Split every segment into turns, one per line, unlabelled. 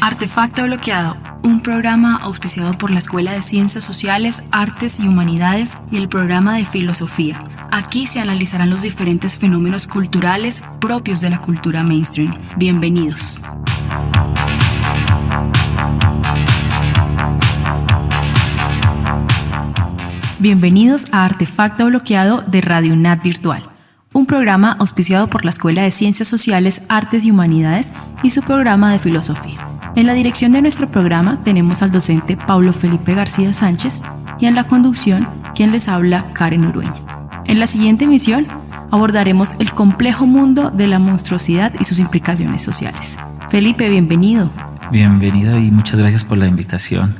Artefacto Bloqueado, un programa auspiciado por la Escuela de Ciencias Sociales, Artes y Humanidades y el programa de Filosofía. Aquí se analizarán los diferentes fenómenos culturales propios de la cultura mainstream. Bienvenidos. Bienvenidos a Artefacto Bloqueado de Radio UNAD Virtual, un programa auspiciado por la Escuela de Ciencias Sociales, Artes y Humanidades y su programa de Filosofía. En la dirección de nuestro programa tenemos al docente Paulo Felipe García Sánchez y en la conducción quien les habla, Karen Urueña. En la siguiente emisión abordaremos el complejo mundo de la monstruosidad y sus implicaciones sociales. Felipe, bienvenido.
Bienvenido y muchas gracias por la invitación.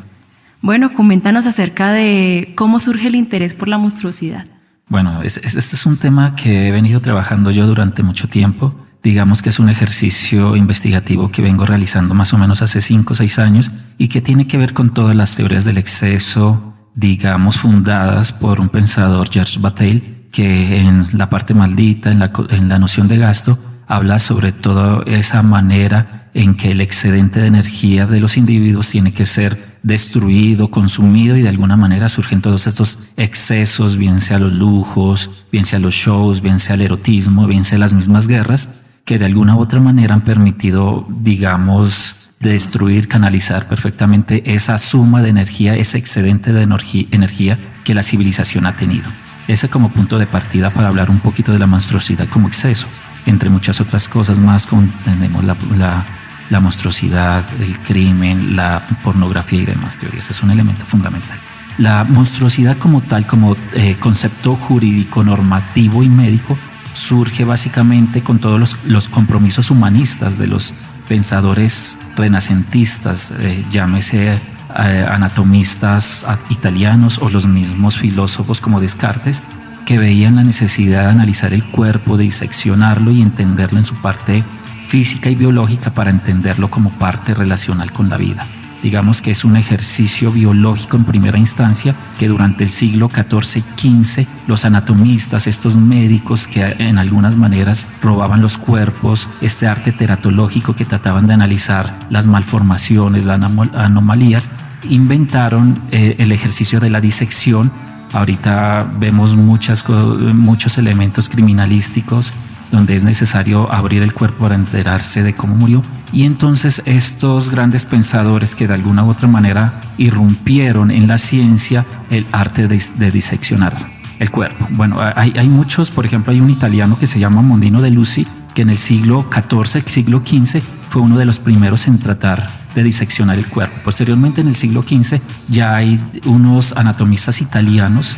Bueno, coméntanos acerca de cómo surge el interés por la monstruosidad.
Bueno, este es un tema que he venido trabajando yo durante mucho tiempo. Digamos que es un ejercicio investigativo que vengo realizando más o menos hace 5 o 6 años y que tiene que ver con todas las teorías del exceso, digamos, fundadas por un pensador, Georges Bataille, que en la parte maldita, en la noción de gasto, habla sobre todo esa manera en que el excedente de energía de los individuos tiene que ser destruido, consumido, y de alguna manera surgen todos estos excesos, bien sea los lujos, bien sea los shows, bien sea el erotismo, bien sea las mismas guerras, que de alguna u otra manera han permitido, digamos, destruir, canalizar perfectamente esa suma de energía, ese excedente de energía que la civilización ha tenido. Ese como punto de partida para hablar un poquito de la monstruosidad como exceso. Entre muchas otras cosas más, tenemos la monstruosidad, el crimen, la pornografía y demás teorías. Es un elemento fundamental. La monstruosidad como tal, como concepto jurídico, normativo y médico, surge básicamente con todos los compromisos humanistas de los pensadores renacentistas, llámese anatomistas italianos o los mismos filósofos como Descartes, que veían la necesidad de analizar el cuerpo, de diseccionarlo y entenderlo en su parte física y biológica para entenderlo como parte relacional con la vida. Digamos que es un ejercicio biológico en primera instancia que durante el siglo XIV y XV los anatomistas, estos médicos que en algunas maneras robaban los cuerpos, este arte teratológico que trataban de analizar las malformaciones, las anomalías, inventaron el ejercicio de la disección. Ahorita vemos muchos elementos criminalísticos donde es necesario abrir el cuerpo para enterarse de cómo murió. Y entonces estos grandes pensadores que de alguna u otra manera irrumpieron en la ciencia el arte de diseccionar el cuerpo. Bueno, hay muchos, por ejemplo, hay un italiano que se llama Mondino de Luci, que en el siglo XIV, siglo XV, fue uno de los primeros en tratar de diseccionar el cuerpo. Posteriormente, en el siglo XV, ya hay unos anatomistas italianos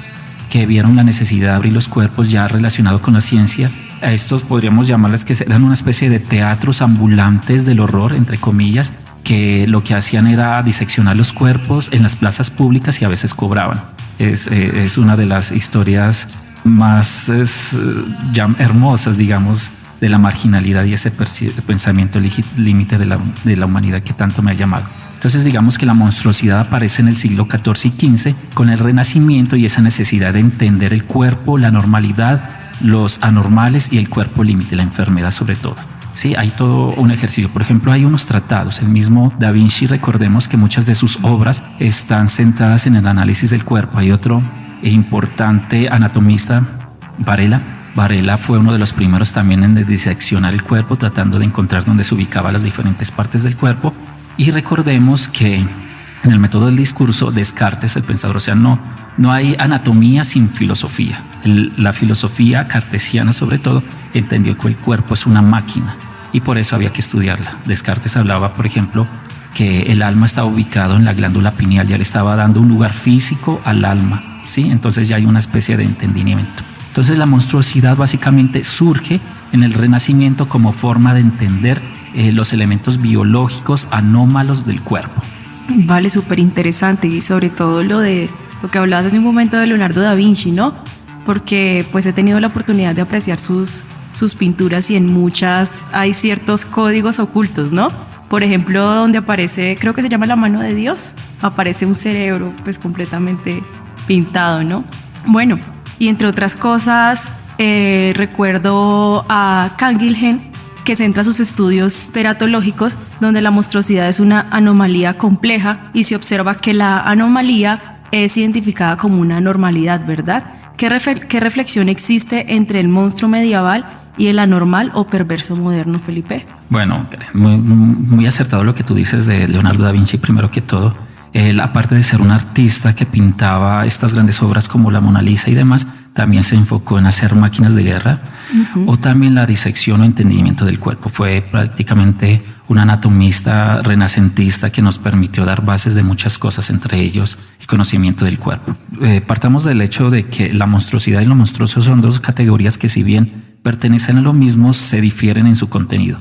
que vieron la necesidad de abrir los cuerpos ya relacionado con la ciencia. A estos podríamos llamarles que eran una especie de teatros ambulantes del horror, entre comillas, que lo que hacían era diseccionar los cuerpos en las plazas públicas y a veces cobraban. Es una de las historias más hermosas, digamos, de la marginalidad y ese pensamiento límite de la humanidad que tanto me ha llamado. Entonces digamos que la monstruosidad aparece en el siglo XIV y XV con el Renacimiento y esa necesidad de entender el cuerpo, la normalidad, los anormales y el cuerpo límite, la enfermedad sobre todo. Sí, hay todo un ejercicio. Por ejemplo, hay unos tratados. El mismo Da Vinci, recordemos que muchas de sus obras están centradas en el análisis del cuerpo. Hay otro importante anatomista, Varela. Varela fue uno de los primeros también en diseccionar el cuerpo, tratando de encontrar dónde se ubicaban las diferentes partes del cuerpo. Y recordemos que en el método del discurso, Descartes, el pensador, o sea, no hay anatomía sin filosofía. La filosofía cartesiana, sobre todo, entendió que el cuerpo es una máquina y por eso había que estudiarla. Descartes hablaba, por ejemplo, que el alma estaba ubicado en la glándula pineal, ya le estaba dando un lugar físico al alma, ¿sí? Entonces ya hay una especie de entendimiento. Entonces la monstruosidad básicamente surge en el Renacimiento como forma de entender los elementos biológicos anómalos del cuerpo.
Vale, súper interesante, y sobre todo lo que hablabas hace un momento de Leonardo da Vinci, ¿no? Porque pues he tenido la oportunidad de apreciar sus pinturas y en muchas hay ciertos códigos ocultos, ¿no? Por ejemplo, donde aparece, creo que se llama la mano de Dios, aparece un cerebro pues completamente pintado, ¿no? Bueno, y entre otras cosas recuerdo a Canguilhem, que centra sus estudios teratológicos, donde la monstruosidad es una anomalía compleja y se observa que la anomalía es identificada como una normalidad, ¿verdad? ¿Qué reflexión existe entre el monstruo medieval y el anormal o perverso moderno, Felipe?
Bueno, muy acertado lo que tú dices de Leonardo da Vinci, primero que todo. Él, aparte de ser un artista que pintaba estas grandes obras como la Mona Lisa y demás, también se enfocó en hacer máquinas de guerra o también la disección o entendimiento del cuerpo. Fue prácticamente un anatomista renacentista que nos permitió dar bases de muchas cosas, entre ellos el conocimiento del cuerpo. Partamos del hecho de que la monstruosidad y lo monstruoso son dos categorías que, si bien pertenecen a lo mismo, se difieren en su contenido.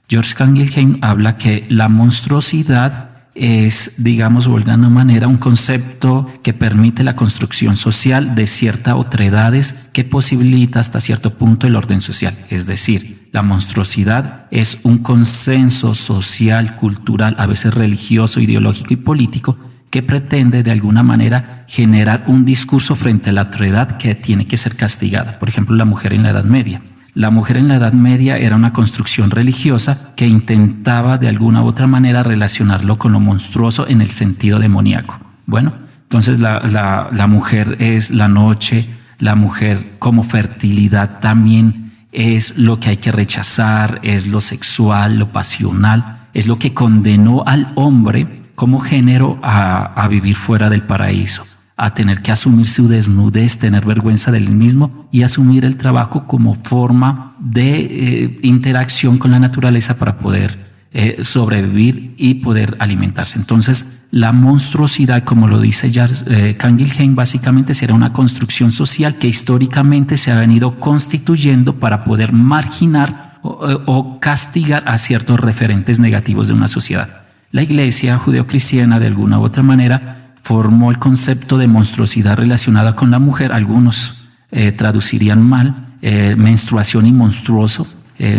George Canguilhem habla que la monstruosidad es, digamos, de alguna manera, un concepto que permite la construcción social de ciertas otredades que posibilita hasta cierto punto el orden social. Es decir, la monstruosidad es un consenso social, cultural, a veces religioso, ideológico y político, que pretende de alguna manera generar un discurso frente a la otredad que tiene que ser castigada. Por ejemplo, la mujer en la Edad Media. La mujer en la Edad Media era una construcción religiosa que intentaba de alguna u otra manera relacionarlo con lo monstruoso en el sentido demoníaco. Bueno, entonces la mujer es la noche, la mujer como fertilidad también es lo que hay que rechazar, es lo sexual, lo pasional, es lo que condenó al hombre como género a vivir fuera del paraíso, a tener que asumir su desnudez, tener vergüenza del mismo y asumir el trabajo como forma de interacción con la naturaleza para poder sobrevivir y poder alimentarse. Entonces, la monstruosidad, como lo dice Canguilhem, básicamente será una construcción social que históricamente se ha venido constituyendo para poder marginar o castigar a ciertos referentes negativos de una sociedad. La Iglesia judeocristiana, de alguna u otra manera, formó el concepto de monstruosidad relacionada con la mujer. Algunos traducirían mal menstruación y monstruoso.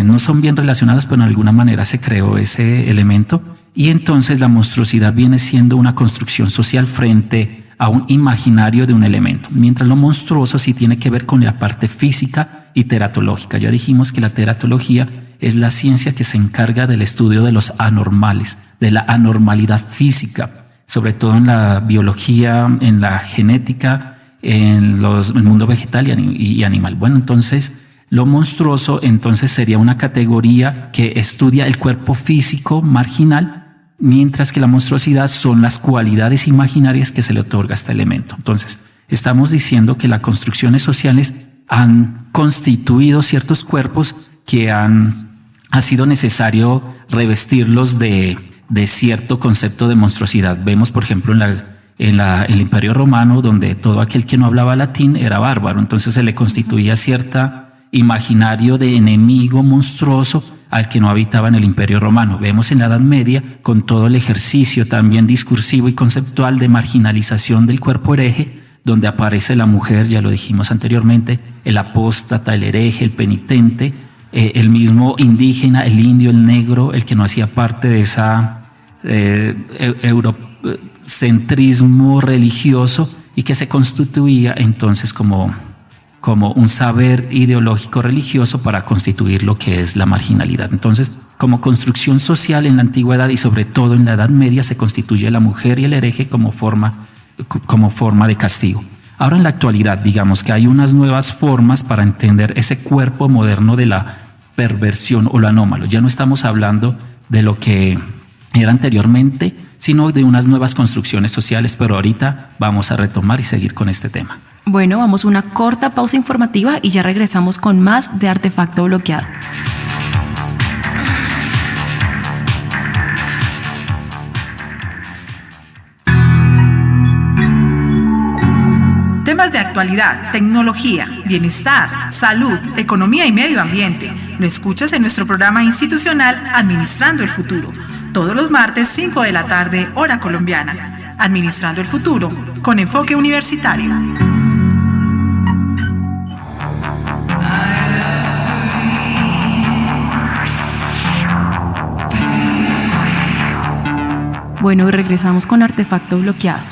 No son bien relacionadas, pero en alguna manera se creó ese elemento. Y entonces la monstruosidad viene siendo una construcción social frente a un imaginario de un elemento, mientras lo monstruoso sí tiene que ver con la parte física y teratológica. Ya dijimos que la teratología es la ciencia que se encarga del estudio de los anormales, de la anormalidad física, sobre todo en la biología, en la genética, en el mundo vegetal y animal. Bueno, entonces lo monstruoso entonces sería una categoría que estudia el cuerpo físico marginal, mientras que la monstruosidad son las cualidades imaginarias que se le otorga a este elemento. Entonces, estamos diciendo que las construcciones sociales han constituido ciertos cuerpos que ha sido necesario revestirlos de cierto concepto de monstruosidad. Vemos, por ejemplo, en el Imperio Romano, donde todo aquel que no hablaba latín era bárbaro. Entonces se le constituía cierto imaginario de enemigo monstruoso al que no habitaba en el Imperio Romano. Vemos en la Edad Media, con todo el ejercicio también discursivo y conceptual de marginalización del cuerpo hereje, donde aparece la mujer, ya lo dijimos anteriormente, el apóstata, el hereje, el penitente, el mismo indígena, el indio, el negro, el que no hacía parte de esa eurocentrismo religioso y que se constituía entonces como un saber ideológico religioso para constituir lo que es la marginalidad. Entonces, como construcción social en la antigüedad y sobre todo en la Edad Media, se constituye la mujer y el hereje como forma de castigo. Ahora en la actualidad, digamos que hay unas nuevas formas para entender ese cuerpo moderno de la perversión o lo anómalo. Ya no estamos hablando de lo que era anteriormente, sino de unas nuevas construcciones sociales, pero ahorita vamos a retomar y seguir con este tema.
Bueno, vamos a una corta pausa informativa y ya regresamos con más de Artefacto Bloqueado.
Temas de actualidad, tecnología, bienestar, salud, economía y medio ambiente. Lo escuchas en nuestro programa institucional Administrando el Futuro, todos los martes 5 de la tarde, hora colombiana. Administrando el Futuro, con enfoque universitario.
Bueno, regresamos con Artefacto Bloqueado.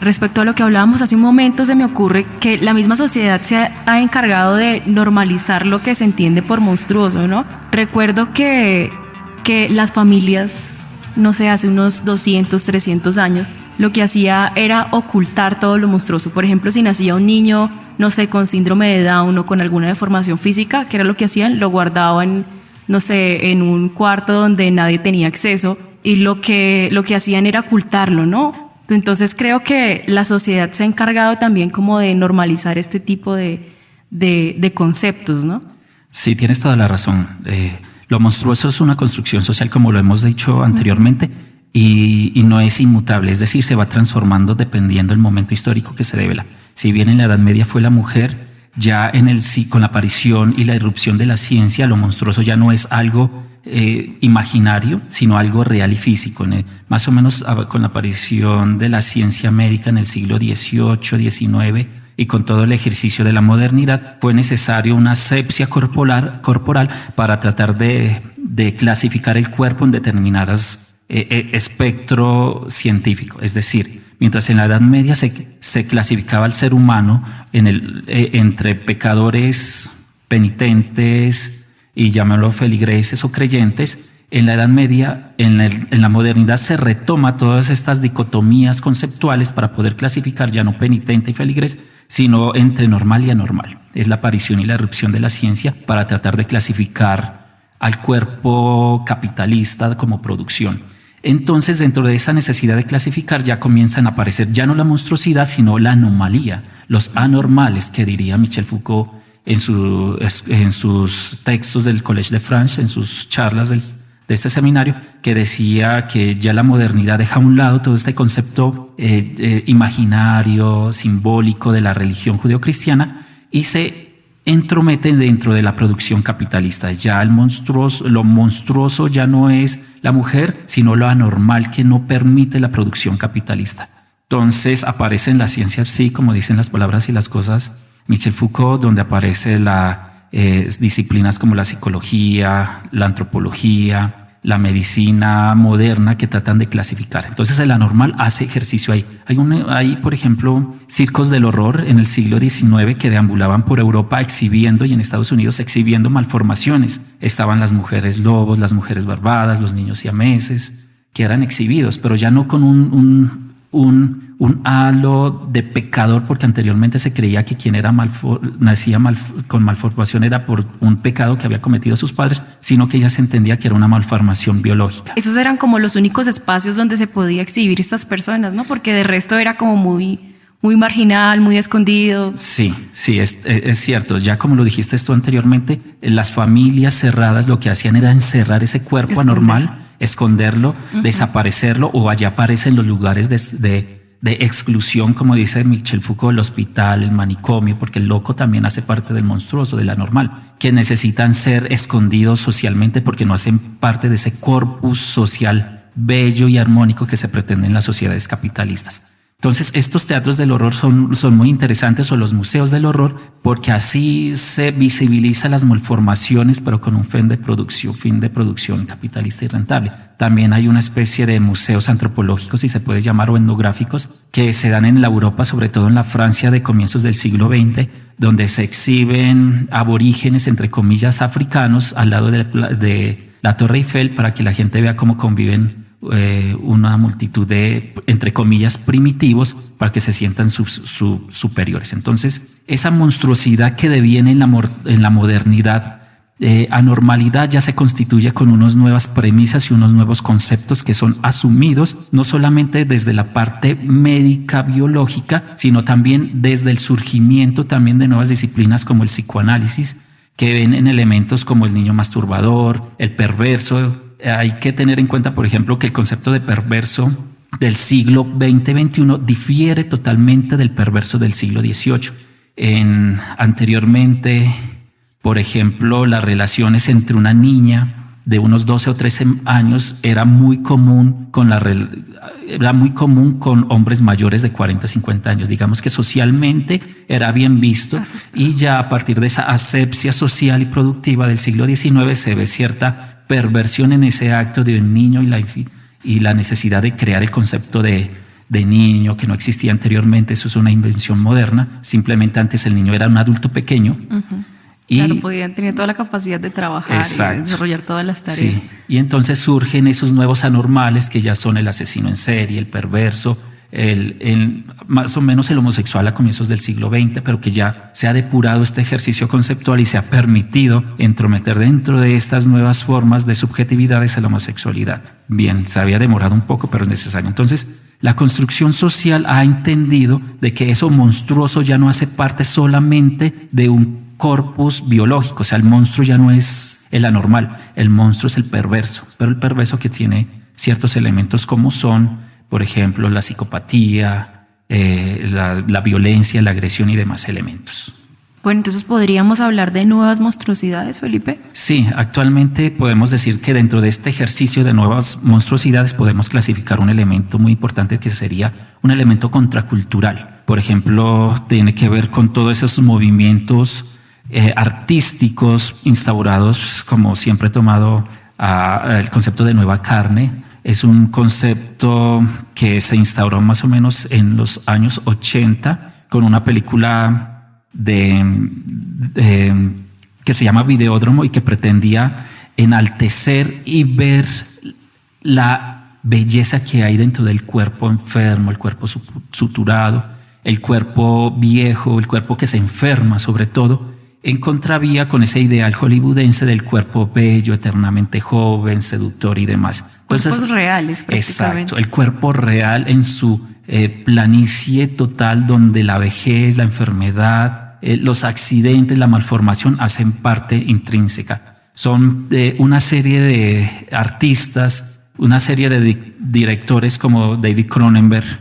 Respecto a lo que hablábamos hace un momento, se me ocurre que la misma sociedad se ha encargado de normalizar lo que se entiende por monstruoso, ¿no? Recuerdo que las familias, no sé, hace unos 200, 300 años, lo que hacía era ocultar todo lo monstruoso. Por ejemplo, si nacía un niño, no sé, con síndrome de Down o con alguna deformación física, ¿qué era lo que hacían? Lo guardaban, no sé, en un cuarto donde nadie tenía acceso, y lo que hacían era ocultarlo, ¿no? Entonces creo que la sociedad se ha encargado también como de normalizar este tipo de conceptos, ¿no?
Sí, tienes toda la razón. Lo monstruoso es una construcción social, como lo hemos dicho anteriormente, y no es inmutable, es decir, se va transformando dependiendo del momento histórico que se devela. Si bien en la Edad Media fue la mujer, ya con la aparición y la irrupción de la ciencia, lo monstruoso ya no es algo imaginario, sino algo real y físico. Más o menos con la aparición de la ciencia médica en el siglo XVIII, XIX, y con todo el ejercicio de la modernidad, fue necesario una asepsia corporal para tratar de clasificar el cuerpo en determinadas espectro científico. Es decir, mientras en la Edad Media se clasificaba al ser humano entre pecadores, penitentes y llamémoslo feligreses o creyentes, en la Edad Media, en la modernidad, se retoma todas estas dicotomías conceptuales para poder clasificar ya no penitente y feligres, sino entre normal y anormal. Es la aparición y la irrupción de la ciencia para tratar de clasificar al cuerpo capitalista como producción. Entonces, dentro de esa necesidad de clasificar, ya comienzan a aparecer ya no la monstruosidad, sino la anomalía, los anormales, que diría Michel Foucault en sus textos del Collège de France, en sus charlas de este seminario, que decía que ya la modernidad deja a un lado todo este concepto imaginario, simbólico de la religión judeocristiana y se entromete dentro de la producción capitalista. Ya lo monstruoso ya no es la mujer, sino lo anormal que no permite la producción capitalista. Entonces aparece en la ciencia, sí, como dicen las palabras y las cosas, Michel Foucault, donde aparece disciplinas como la psicología, la antropología, la medicina moderna, que tratan de clasificar. Entonces el anormal hace ejercicio ahí. Hay, por ejemplo, circos del horror en el siglo XIX que deambulaban por Europa exhibiendo, y en Estados Unidos exhibiendo malformaciones. Estaban las mujeres lobos, las mujeres barbadas, los niños siameses, que eran exhibidos, pero ya no con un halo de pecador, porque anteriormente se creía que quien nacía con malformación era por un pecado que había cometido sus padres, sino que ya se entendía que era una malformación biológica.
Esos eran como los únicos espacios donde se podía exhibir estas personas, ¿no? Porque de resto era como muy marginal, muy escondido.
Sí, es cierto. Ya como lo dijiste tú anteriormente, las familias cerradas lo que hacían era encerrar ese cuerpo anormal, esconderlo, desaparecerlo, o allá aparecen los lugares de exclusión, como dice Michel Foucault, el hospital, el manicomio, porque el loco también hace parte del monstruoso, de la normal, que necesitan ser escondidos socialmente porque no hacen parte de ese corpus social bello y armónico que se pretende en las sociedades capitalistas. Entonces, estos teatros del horror son muy interesantes, o los museos del horror, porque así se visibiliza las malformaciones, pero con un fin de producción capitalista y rentable. También hay una especie de museos antropológicos, si se puede llamar, o etnográficos, que se dan en la Europa, sobre todo en la Francia de comienzos del siglo XX, donde se exhiben aborígenes, entre comillas, africanos, al lado de la Torre Eiffel, para que la gente vea cómo conviven una multitud de, entre comillas, primitivos, para que se sientan superiores. Entonces, esa monstruosidad que deviene en la modernidad, anormalidad, ya se constituye con unas nuevas premisas y unos nuevos conceptos que son asumidos no solamente desde la parte médica biológica, sino también desde el surgimiento también de nuevas disciplinas como el psicoanálisis, que ven en elementos como el niño masturbador, el perverso. Hay que tener en cuenta, por ejemplo, que el concepto de perverso del siglo XX-XXI difiere totalmente del perverso del siglo XVIII. Anteriormente, por ejemplo, las relaciones entre una niña de unos 12 o 13 años era muy común con hombres mayores de 40, 50 años. Digamos que socialmente era bien visto, y ya a partir de esa asepsia social y productiva del siglo XIX se ve cierta perversión en ese acto de un niño y la necesidad de crear el concepto de de niño que no existía anteriormente. Eso es una invención moderna. Simplemente antes el niño era un adulto pequeño.
Y claro, tenía toda la capacidad de trabajar, exacto, y de desarrollar todas las tareas.
Sí. Y entonces surgen esos nuevos anormales que ya son el asesino en serie, el perverso, más o menos el homosexual a comienzos del siglo XX, pero que ya se ha depurado este ejercicio conceptual y se ha permitido entrometer dentro de estas nuevas formas de subjetividades a la homosexualidad. Bien, se había demorado un poco, pero es necesario. Entonces, la construcción social ha entendido de que eso monstruoso ya no hace parte solamente de un corpus biológico, o sea, el monstruo ya no es el anormal, el monstruo es el perverso, pero el perverso que tiene ciertos elementos como son, por ejemplo, la psicopatía, la violencia, la agresión y demás elementos.
Bueno, entonces ¿podríamos hablar de nuevas monstruosidades, Felipe?
Sí, actualmente podemos decir que dentro de este ejercicio de nuevas monstruosidades podemos clasificar un elemento muy importante que sería un elemento contracultural. Por ejemplo, tiene que ver con todos esos movimientos artísticos instaurados, como siempre he tomado el concepto de nueva carne. Es un concepto que se instauró más o menos en los años 80 con una película que se llama Videódromo y que pretendía enaltecer y ver la belleza que hay dentro del cuerpo enfermo, el cuerpo suturado, el cuerpo viejo, el cuerpo que se enferma sobre todo, en contravía con ese ideal hollywoodense del cuerpo bello, eternamente joven, seductor y demás. Entonces,
cuerpos reales prácticamente.
Exacto, el cuerpo real en su planicie total, donde la vejez, la enfermedad, los accidentes, la malformación hacen parte intrínseca. Son una serie de artistas, una serie de directores como David Cronenberg,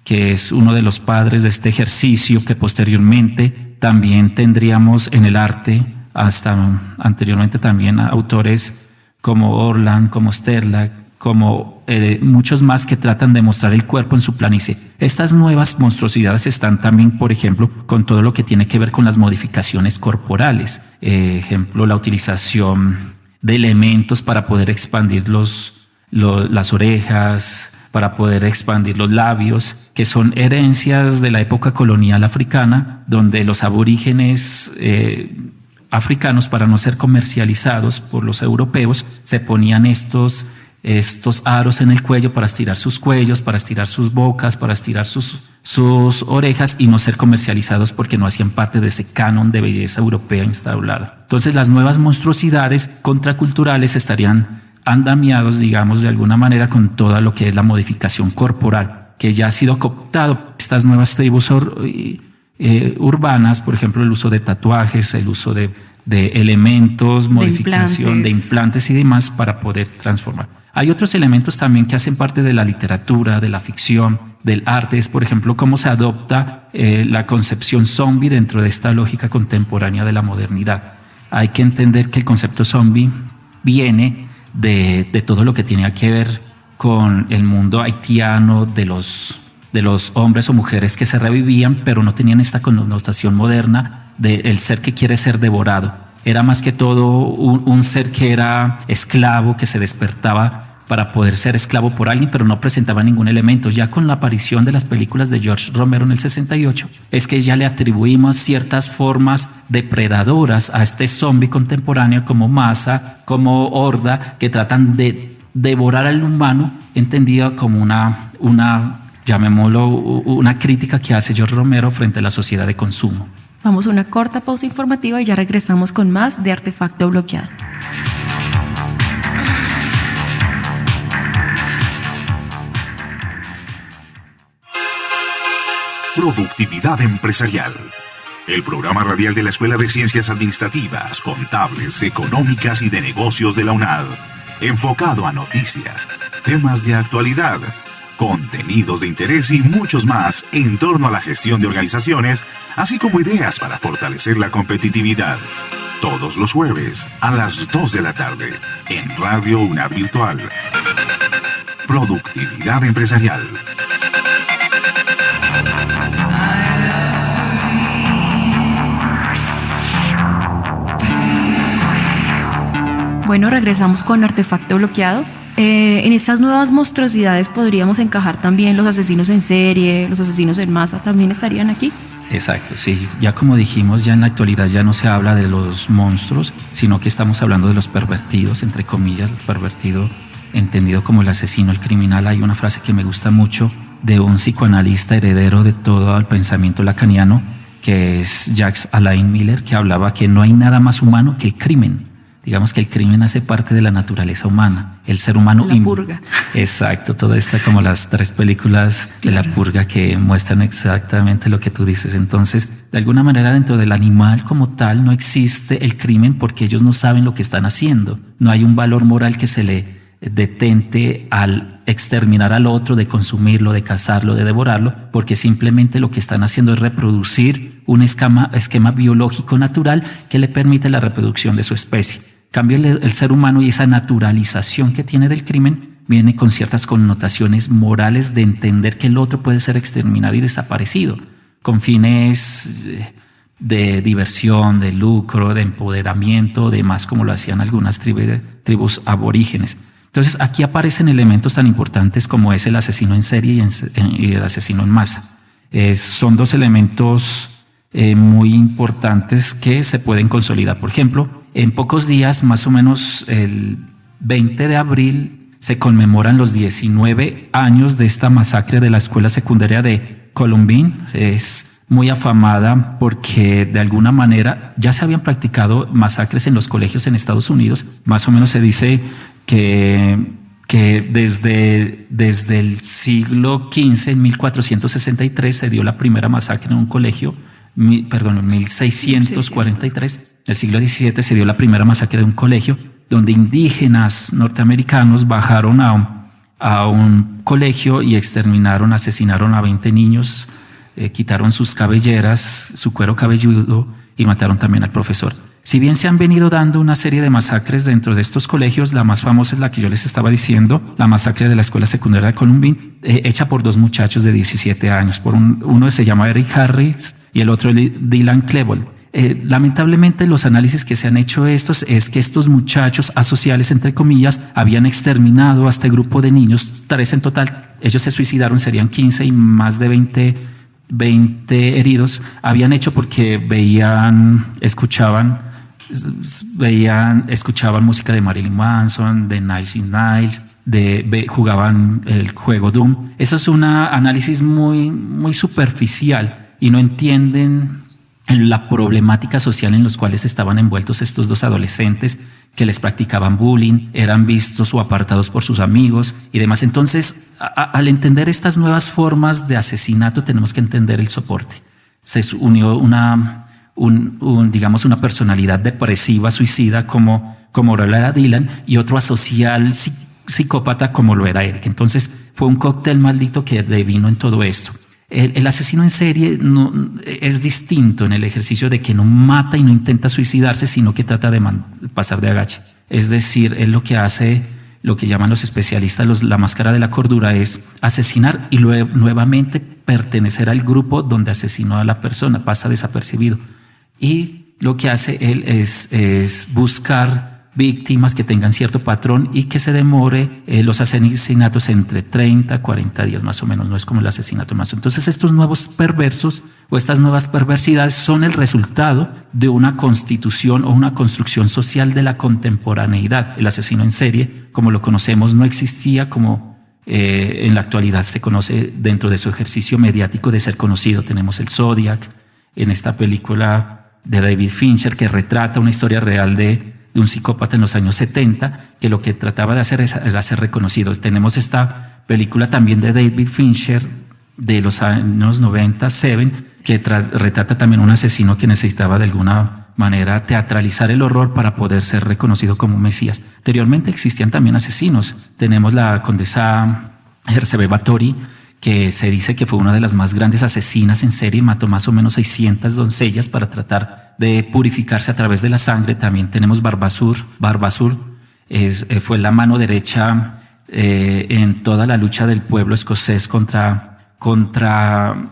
que es uno de los padres de este ejercicio, que posteriormente también tendríamos en el arte, hasta anteriormente también autores como Orland, como Sterla, como muchos más que tratan de mostrar el cuerpo en su planicie. Estas nuevas monstruosidades están también, por ejemplo, con todo lo que tiene que ver con las modificaciones corporales. Ejemplo, la utilización de elementos para poder expandir las orejas, para poder expandir los labios, que son herencias de la época colonial africana, donde los aborígenes africanos, para no ser comercializados por los europeos, se ponían estos aros en el cuello para estirar sus cuellos, para estirar sus bocas, para estirar sus orejas y no ser comercializados porque no hacían parte de ese canon de belleza europea instaurado. Entonces las nuevas monstruosidades contraculturales estarían andamiados, digamos, de alguna manera con todo lo que es la modificación corporal, que ya ha sido cooptado por estas nuevas tribus urbanas, por ejemplo, el uso de tatuajes, el uso de elementos, modificación de implantes y demás para poder transformar. Hay otros elementos también que hacen parte de la literatura, de la ficción, del arte, es por ejemplo cómo se adopta la concepción zombie dentro de esta lógica contemporánea de la modernidad. Hay que entender que el concepto zombie viene de todo lo que tiene que ver con el mundo haitiano, de los hombres o mujeres que se revivían, pero no tenían esta connotación moderna del ser que quiere ser devorado. Era más que todo un ser que era esclavo, que se despertaba para poder ser esclavo por alguien, pero no presentaba ningún elemento. Ya con la aparición de las películas de George Romero en el 68, es que ya le atribuimos ciertas formas depredadoras a este zombie contemporáneo como masa, como horda, que tratan de devorar al humano, entendida como una llamémoslo, una crítica que hace George Romero frente a la sociedad de consumo.
Vamos a una corta pausa informativa y ya regresamos con más de Artefacto Bloqueado.
Productividad Empresarial. El programa radial de la Escuela de Ciencias Administrativas, Contables, Económicas y de Negocios de la UNAD. Enfocado a noticias, temas de actualidad, contenidos de interés y muchos más en torno a la gestión de organizaciones, así como ideas para fortalecer la competitividad. Todos los jueves a las 2 de la tarde en Radio UNAD Virtual. Productividad Empresarial.
Bueno, regresamos con Artefacto Bloqueado. En estas nuevas monstruosidades podríamos encajar también los asesinos en serie, los asesinos en masa, ¿también estarían aquí?
Exacto, sí. Ya como dijimos, ya en la actualidad ya no se habla de los monstruos, sino que estamos hablando de los pervertidos, entre comillas, el pervertido entendido como el asesino, el criminal. Hay una frase que me gusta mucho de un psicoanalista heredero de todo el pensamiento lacaniano, que es Jacques Alain Miller, que hablaba que no hay nada más humano que el crimen. Digamos que el crimen hace parte de la naturaleza humana, el ser humano.
La purga.
Exacto, todo está como las 3 películas de la purga que muestran exactamente lo que tú dices. Entonces, de alguna manera dentro del animal como tal no existe el crimen porque ellos no saben lo que están haciendo. No hay un valor moral que se le detente al exterminar al otro, de consumirlo, de cazarlo, de devorarlo, porque simplemente lo que están haciendo es reproducir un esquema biológico natural que le permite la reproducción de su especie. En cambio, el ser humano y esa naturalización que tiene del crimen viene con ciertas connotaciones morales de entender que el otro puede ser exterminado y desaparecido, con fines de diversión, de lucro, de empoderamiento, demás como lo hacían algunas tribus aborígenes. Entonces aquí aparecen elementos tan importantes como es el asesino en serie y el asesino en masa. Son 2 elementos muy importantes que se pueden consolidar. Por ejemplo, en pocos días, más o menos el 20 de abril, se conmemoran los 19 años de esta masacre de la escuela secundaria de Columbine. Es muy afamada porque de alguna manera ya se habían practicado masacres en los colegios en Estados Unidos. Más o menos se dice que desde el siglo XV, en 1463, se dio la primera masacre en un colegio. En 1643, en el siglo XVII, se dio la primera masacre de un colegio donde indígenas norteamericanos bajaron a un colegio y exterminaron, asesinaron a 20 niños, quitaron sus cabelleras, su cuero cabelludo y mataron también al profesor. Si bien se han venido dando una serie de masacres dentro de estos colegios, la más famosa es la que yo les estaba diciendo, la masacre de la escuela secundaria de Columbine, hecha por 2 muchachos de 17 años. Uno se llama Eric Harris y el otro Dylan Klebold. Lamentablemente los análisis que se han hecho es que estos muchachos asociales, entre comillas, habían exterminado a este grupo de niños, 3 en total. Ellos se suicidaron, serían 15 y más de 20 heridos. Habían hecho porque escuchaban música de Marilyn Manson, de Nine Inch Nails, jugaban el juego Doom. Eso es un análisis muy, muy superficial y no entienden la problemática social en los cuales estaban envueltos estos 2 adolescentes que les practicaban bullying, eran vistos o apartados por sus amigos y demás. Entonces, al entender estas nuevas formas de asesinato, tenemos que entender el soporte. Se unió digamos una personalidad depresiva, suicida como lo era Dylan, y otro asocial psicópata como lo era Eric. Entonces fue un cóctel maldito que devino en todo esto. El asesino en serie es distinto en el ejercicio de que no mata y no intenta suicidarse, sino que trata de pasar de agache. Es decir, él lo que hace, lo que llaman los especialistas la máscara de la cordura, es asesinar y luego nuevamente pertenecer al grupo donde asesinó a la persona, pasa desapercibido. Y lo que hace él es buscar víctimas que tengan cierto patrón y que se demore los asesinatos entre 30 a 40 días más o menos, no es como el asesinato más. Entonces estos nuevos perversos o estas nuevas perversidades son el resultado de una constitución o una construcción social de la contemporaneidad. El asesino en serie, como lo conocemos, no existía como en la actualidad se conoce dentro de su ejercicio mediático de ser conocido. Tenemos el Zodiac, en esta película de David Fincher que retrata una historia real de un psicópata en los años 70 que lo que trataba de hacer era ser reconocido. Tenemos esta película también de David Fincher de los años 90, Seven, que retrata también un asesino que necesitaba de alguna manera teatralizar el horror para poder ser reconocido como Mesías. Anteriormente existían también asesinos. Tenemos la condesa Hercebe Báthory, que se dice que fue una de las más grandes asesinas en serie, mató más o menos 600 doncellas para tratar de purificarse a través de la sangre. También tenemos Barbasur fue la mano derecha en toda la lucha del pueblo escocés contra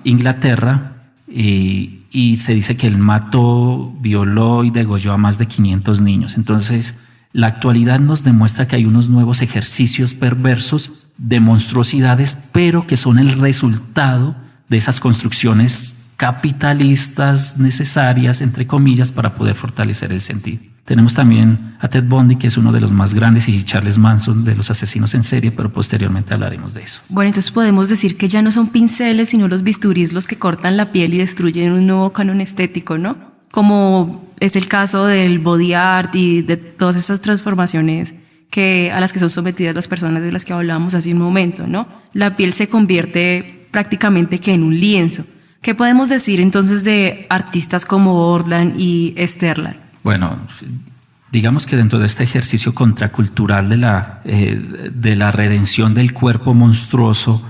Inglaterra, y se dice que él mató, violó y degolló a más de 500 niños. Entonces La actualidad nos demuestra que hay unos nuevos ejercicios perversos de monstruosidades, pero que son el resultado de esas construcciones capitalistas necesarias, entre comillas, para poder fortalecer el sentido. Tenemos también a Ted Bundy, que es uno de los más grandes, y Charles Manson, de los asesinos en serie, pero posteriormente hablaremos de eso.
Bueno, entonces podemos decir que ya no son pinceles, sino los bisturís los que cortan la piel y destruyen un nuevo canon estético, ¿no? Como es el caso del body art y de todas esas transformaciones a las que son sometidas las personas de las que hablábamos hace un momento, ¿no? La piel se convierte prácticamente que en un lienzo. ¿Qué podemos decir entonces de artistas como Orlan y Sterland?
Bueno, digamos que dentro de este ejercicio contracultural de la redención del cuerpo monstruoso,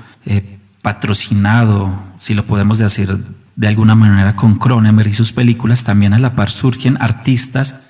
patrocinado, si lo podemos decir de alguna manera, con Cronenberg y sus películas, también a la par surgen artistas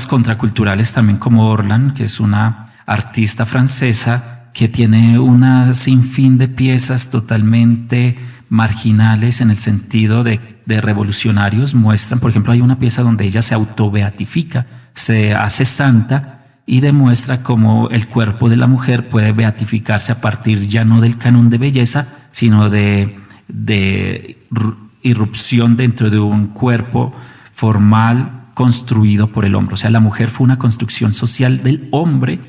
contraculturales también como Orlan, que es una artista francesa que tiene una sinfín de piezas totalmente marginales en el sentido de revolucionarios. Muestran, por ejemplo, hay una pieza donde ella se autobeatifica, se hace santa y demuestra cómo el cuerpo de la mujer puede beatificarse a partir ya no del canon de belleza, sino de irrupción dentro de un cuerpo formal construido por el hombre. O sea, la mujer fue una construcción social del hombre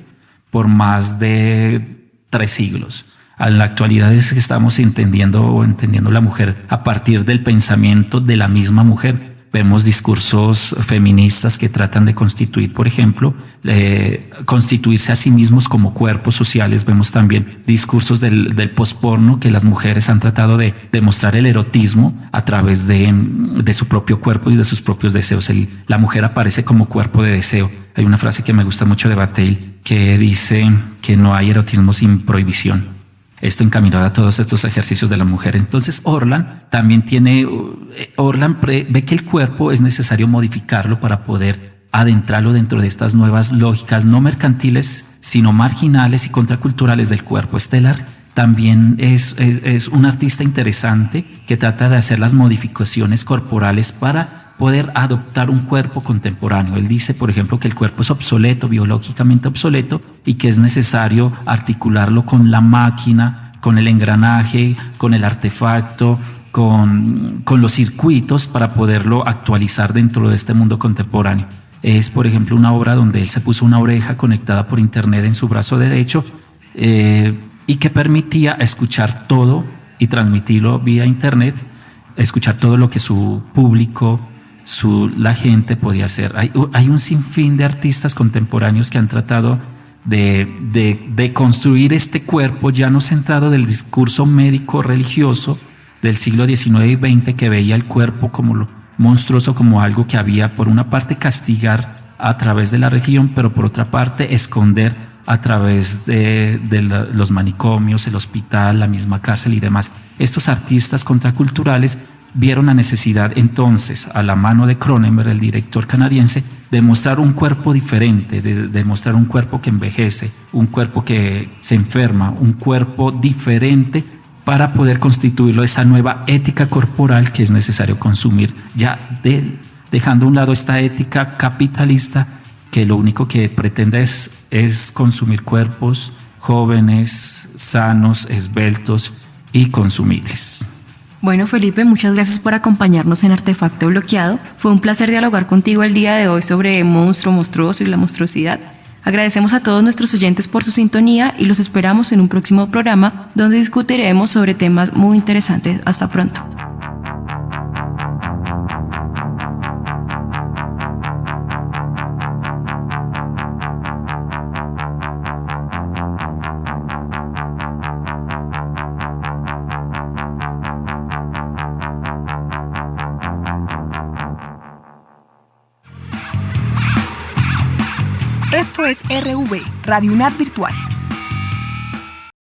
por más de 3 siglos. En la actualidad es que estamos entendiendo la mujer a partir del pensamiento de la misma mujer. Vemos discursos feministas que tratan de constituir, por ejemplo, constituirse a sí mismos como cuerpos sociales. Vemos también discursos del posporno, que las mujeres han tratado de demostrar el erotismo a través de su propio cuerpo y de sus propios deseos. La mujer aparece como cuerpo de deseo. Hay una frase que me gusta mucho de Bataille que dice que no hay erotismo sin prohibición. Esto encaminado a todos estos ejercicios de la mujer. Entonces Orlan también ve que el cuerpo es necesario modificarlo para poder adentrarlo dentro de estas nuevas lógicas no mercantiles, sino marginales y contraculturales del cuerpo. Stellar también es un artista interesante que trata de hacer las modificaciones corporales para poder adoptar un cuerpo contemporáneo. Él dice, por ejemplo, que el cuerpo es obsoleto, biológicamente obsoleto, y que es necesario articularlo con la máquina, con el engranaje, con el artefacto, con los circuitos para poderlo actualizar dentro de este mundo contemporáneo. Es, por ejemplo, una obra donde él se puso una oreja conectada por internet en su brazo derecho y que permitía escuchar todo y transmitirlo vía internet, escuchar todo lo que su público, la gente podía hacer. Hay un sinfín de artistas contemporáneos que han tratado de construir este cuerpo ya no centrado del discurso médico religioso del siglo XIX y XX, que veía el cuerpo como lo monstruoso, como algo que había por una parte castigar a través de la religión, pero por otra parte esconder a través de los manicomios, el hospital, la misma cárcel y demás. Estos artistas contraculturales vieron la necesidad entonces, a la mano de Cronenberg, el director canadiense, de mostrar un cuerpo diferente, de mostrar un cuerpo que envejece, un cuerpo que se enferma, un cuerpo diferente, para poder constituirlo esa nueva ética corporal que es necesario consumir, ya dejando a un lado esta ética capitalista que lo único que pretende es consumir cuerpos jóvenes, sanos, esbeltos y consumibles.
Bueno, Felipe, muchas gracias por acompañarnos en Artefacto Bloqueado. Fue un placer dialogar contigo el día de hoy sobre monstruoso y la monstruosidad. Agradecemos a todos nuestros oyentes por su sintonía y los esperamos en un próximo programa donde discutiremos sobre temas muy interesantes. Hasta pronto.
Esto es RV, Radio UNAD Virtual.